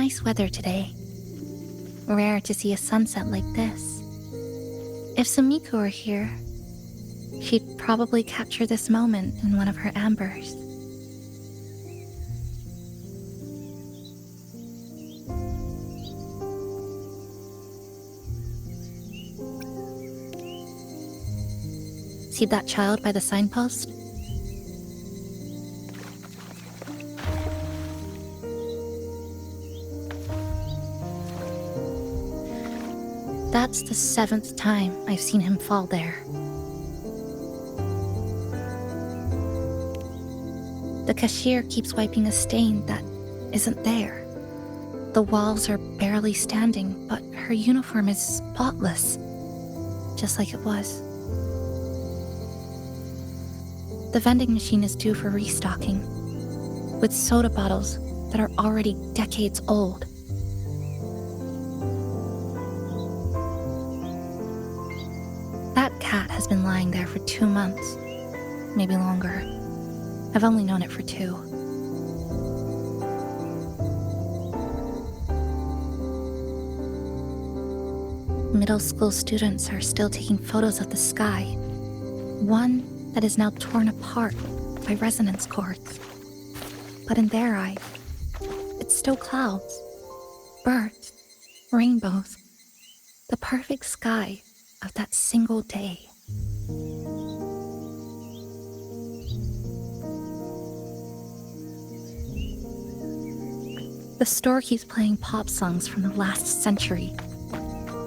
nice weather today. Rare to see a sunset like this. If Sumiko were here, she'd probably capture this moment in one of her ambers. See that child by the signpost? That's the 7th time I've seen him fall there. The cashier keeps wiping a stain that isn't there. The walls are barely standing, but her uniform is spotless, just like it was. The vending machine is due for restocking, with soda bottles that are already decades old. That cat has been lying there for 2 months, maybe longer. I've only known it for 2. Middle school students are still taking photos of the sky. One that is now torn apart by resonance cords. But in their eyes, it's still clouds, birds, rainbows, the perfect sky of that single day. The store keeps playing pop songs from the last century.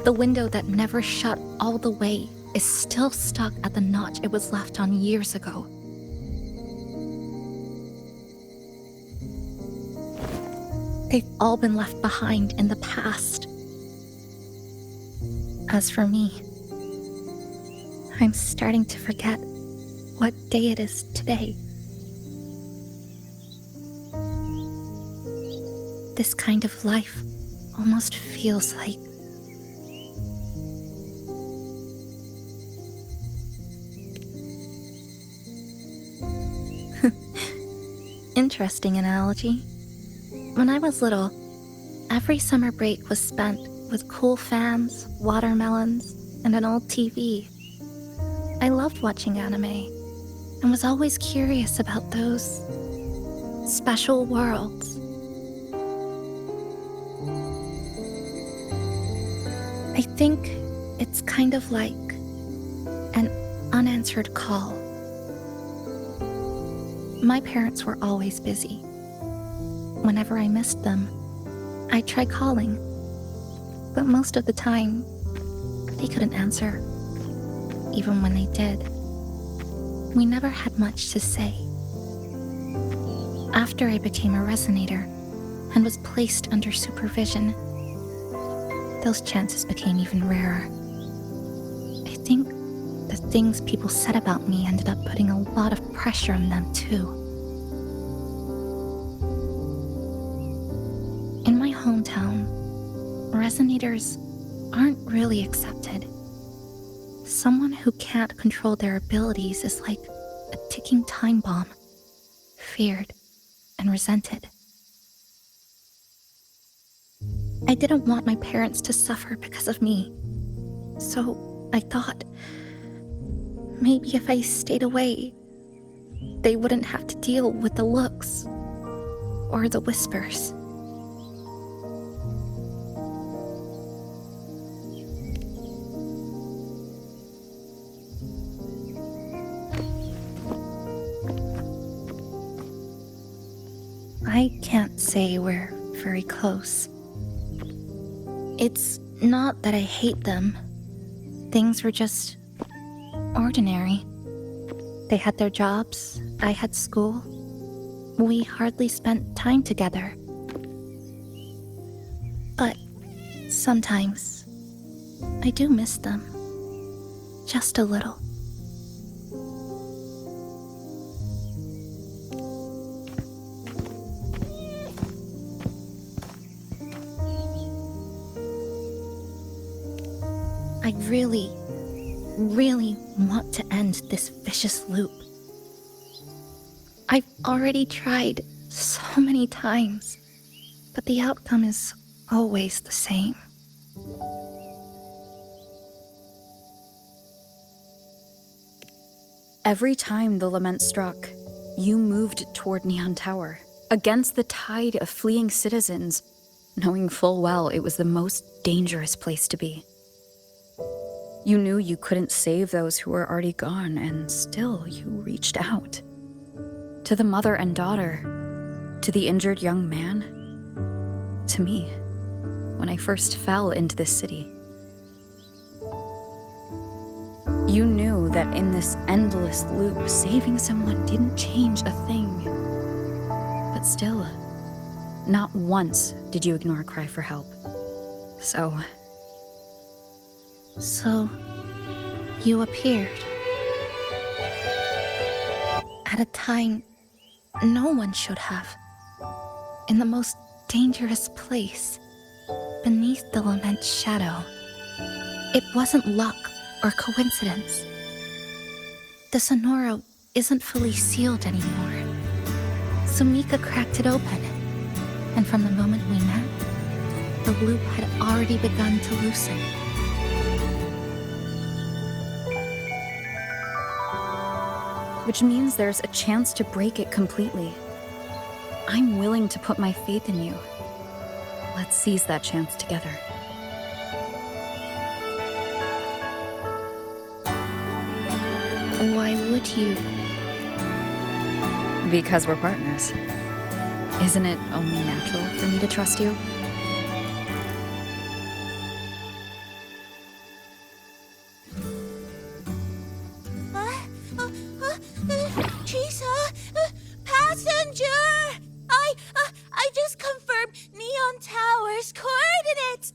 The window that never shut all the way is still stuck at the notch it was left on years ago. They've all been left behind in the past. As for me, I'm starting to forget what day it is today. This kind of life almost feels like interesting analogy. When I was little, every summer break was spent with cool fans, watermelons, and an old TV. I loved watching anime and was always curious about those special worlds. I think it's kind of like an unanswered call. My parents were always busy. Whenever I missed them, I'd try calling, but most of the time, they couldn't answer, even when they did. We never had much to say. After I became a resonator and was placed under supervision, those chances became even rarer. I think the things people said about me ended up putting a lot of pressure on them too. In my hometown, resonators aren't really accepted. Someone who can't control their abilities is like a ticking time bomb, feared and resented. I didn't want my parents to suffer because of me, so I thought maybe if I stayed away, they wouldn't have to deal with the looks or the whispers. I can't say we're very close. It's not that I hate them. Things were just ordinary. They had their jobs, I had school. We hardly spent time together. But sometimes, I do miss them. Just a little. I really want to end this vicious loop. I've already tried so many times, but the outcome is always the same. Every time the lament struck, you moved toward Neon Tower, against the tide of fleeing citizens, knowing full well it was the most dangerous place to be. You knew you couldn't save those who were already gone, and still you reached out. To the mother and daughter, to the injured young man, to me, when I first fell into this city. You knew that in this endless loop, saving someone didn't change a thing. But still, not once did you ignore a cry for help. So, you appeared. At a time no one should have. In the most dangerous place, beneath the lament's shadow. It wasn't luck or coincidence. The Sonora isn't fully sealed anymore. Sumika cracked it open, and from the moment we met, the loop had already begun to loosen. Which means there's a chance to break it completely. I'm willing to put my faith in you. Let's seize that chance together. Why would you? Because we're partners. Isn't it only natural for me to trust you? Chisa, passenger! I just confirmed Neon Tower's coordinates.